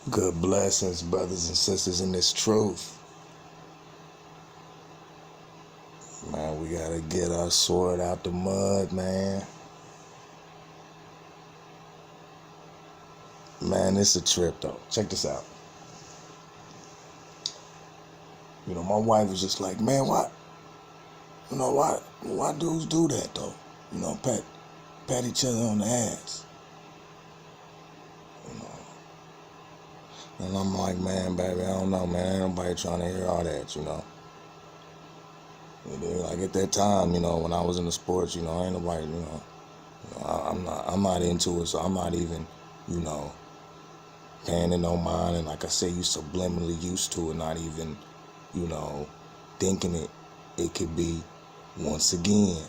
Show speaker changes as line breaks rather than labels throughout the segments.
Good blessings, brothers and sisters, in this truth. Man, we gotta get our sword out the mud, man. Man, it's a trip, though. Check this out. My wife was just like, man, why dudes do that, though? Pat each other on the ass. And I'm like, man, baby, I don't know, man. Ain't nobody trying to hear all that. Like at that time, when I was in the sports, ain't nobody, I'm not into it, so I'm not even, paying it no mind. And like I said, you subliminally used to it, not even, thinking it could be once again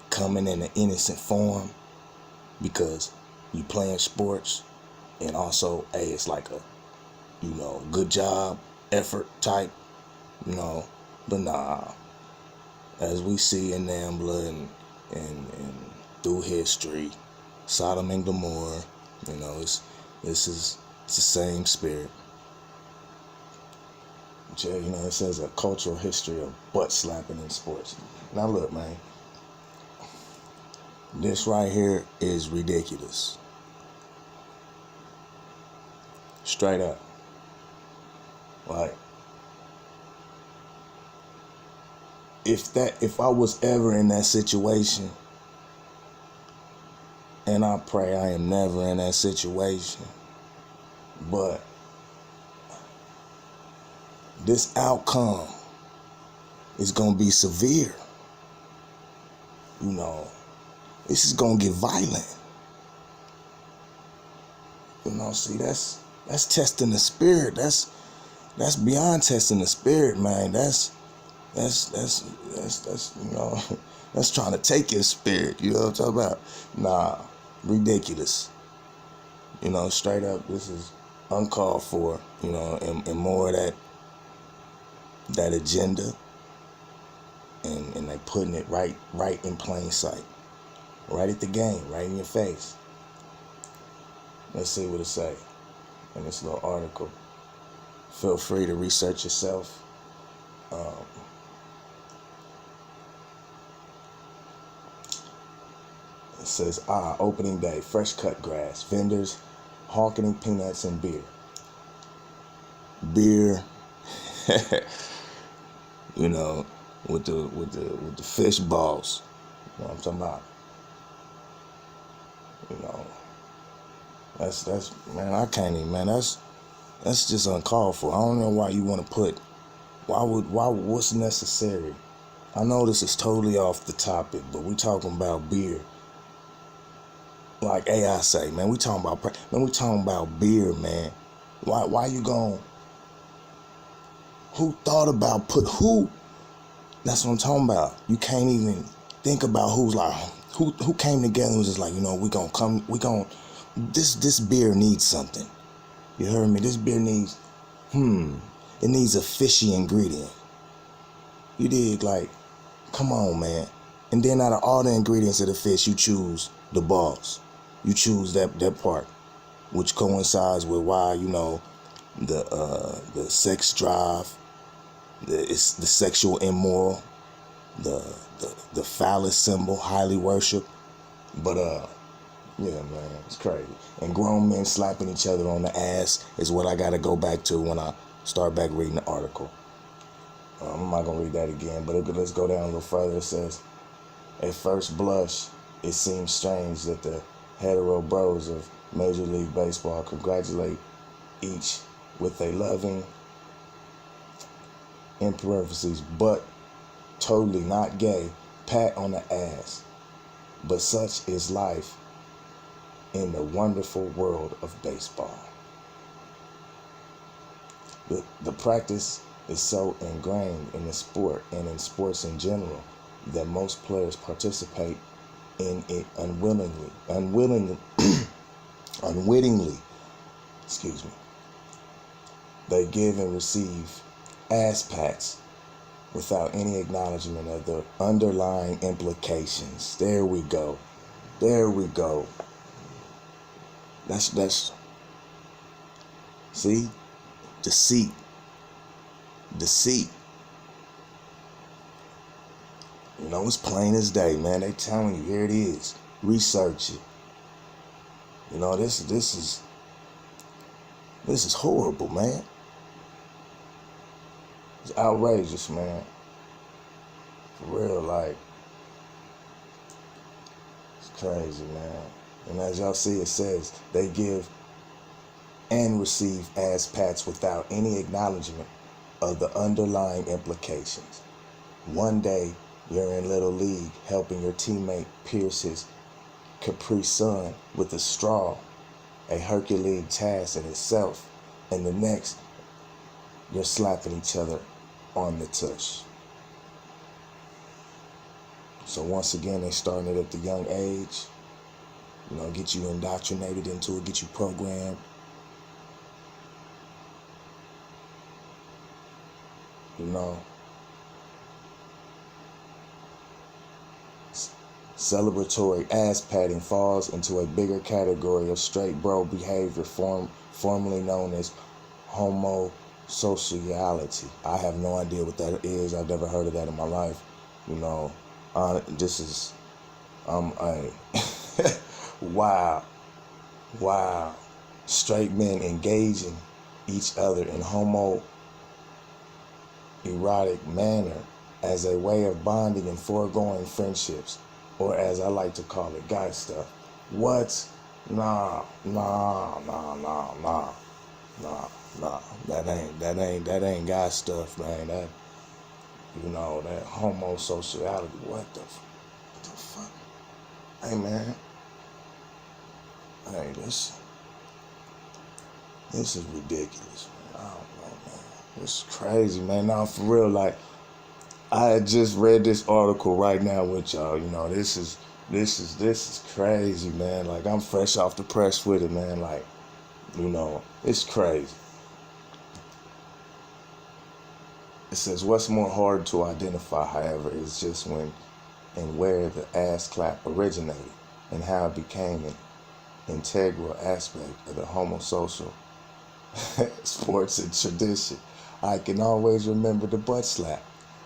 coming in an innocent form because you playing sports, and also, hey, it's like a, good job, effort type, but nah, as we see in NAMBLA and through history, Sodom and Gomorrah, it's the same spirit. It says a cultural history of butt slapping in sports. Now look, man, this right here is ridiculous. Straight up. Like, if I was ever in that situation, and I pray I am never in that situation, but this outcome is gonna be severe. This is gonna get violent. See, that's testing the spirit. That's beyond testing the spirit, man. That's that's that's trying to take your spirit. You know what I'm talking about? Nah, ridiculous. Straight up, this is uncalled for. And more of that agenda, and they putting it right in plain sight, right at the game, right in your face. Let's see what it say in this little article. Feel free to research yourself. It says, opening day, fresh cut grass, vendors hawking peanuts and beer. Beer, with the fish balls. You know what I'm talking about? That's man, I can't even, man. That's just uncalled for. I don't know why you want to put. What's necessary? I know this is totally off the topic, but we talking about beer. Like AI say, man, we talking about beer, man. Why you going? Who thought about who? That's what I'm talking about. You can't even think about who came together and was just like, this beer needs something. You heard me? This beer needs, it needs a fishy ingredient. You dig? Like, come on, man. And then out of all the ingredients of the fish, you choose the balls. You choose that part, which coincides with why, the sex drive, it's the sexual immoral, the phallus symbol, highly worshipped. But yeah, man, it's crazy. And grown men slapping each other on the ass is what I gotta go back to when I start back reading the article. I'm not gonna read that again, but let's go down a little further. It says, at first blush, it seems strange that the hetero bros of Major League Baseball congratulate each with a loving, in parentheses, but totally not gay, pat on the ass. But such is life in the wonderful world of baseball. The practice is so ingrained in the sport and in sports in general that most players participate in it unwittingly. Excuse me. They give and receive ass pats without any acknowledgement of the underlying implications. There we go. That's see, deceit. You know, it's plain as day, man. They telling you, here it is. Research it. You know, this is horrible, man. It's outrageous, man. For real, like, it's crazy, man. And as y'all see, it says they give and receive ass pats without any acknowledgement of the underlying implications. One day, you're in Little League helping your teammate pierce his Capri Sun with a straw, a Herculean task in itself, and the next, you're slapping each other on the tush. So once again, they're starting it at the young age, you know, get you indoctrinated into it, get you programmed. You know, celebratory ass patting falls into a bigger category of straight bro behavior formerly known as homosociality. I have no idea what that is. I've never heard of that in my life. You know, this is, wow. Straight men engaging each other in erotic manner as a way of bonding and foregoing friendships, or as I like to call it, guy stuff. What? Nah. That ain't guy stuff, man. That, you know, that homosociality. What the fuck? Hey, man. Hey, this is ridiculous, man. I don't know, man. This is crazy, man. Now, for real, like, I had just read this article right now with y'all. You know, this is crazy, man. Like, I'm fresh off the press with it, man. Like, you know, it's crazy. It says, what's more hard to identify, however, is just when and where the ass clap originated and how it became an integral aspect of the homosocial sports and tradition. I can always remember the butt slap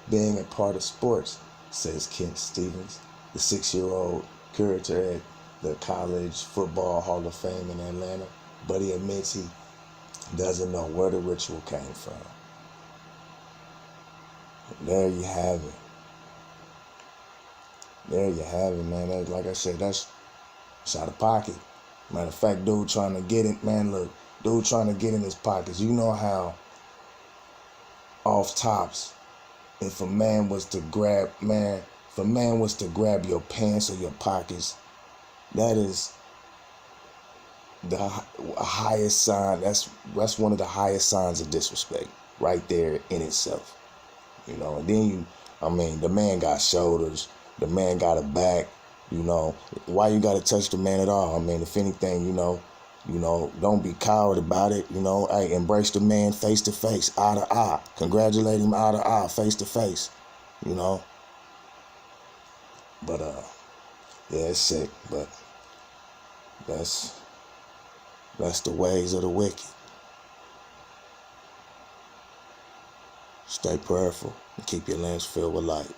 being a part of sports, says Kent Stevens, the 6-year-old curator at the College Football Hall of Fame in Atlanta, but he admits he doesn't know where the ritual came from. There you have it. There you have it, man. That, like I said, that's out of pocket. Matter of fact, dude trying to get it, man, look, dude trying to get in his pockets. You know how off tops, if a man was to grab your pants or your pockets, that is the highest sign. That's one of the highest signs of disrespect right there in itself. You know, and then the man got shoulders, the man got a back. You know, why you gotta touch the man at all? I mean, if anything, you know, don't be coward about it. You know, hey, embrace the man face to face, eye to eye. Congratulate him eye to eye, face to face. You know. But yeah, it's sick. But that's the ways of the wicked. Stay prayerful and keep your lamps filled with light.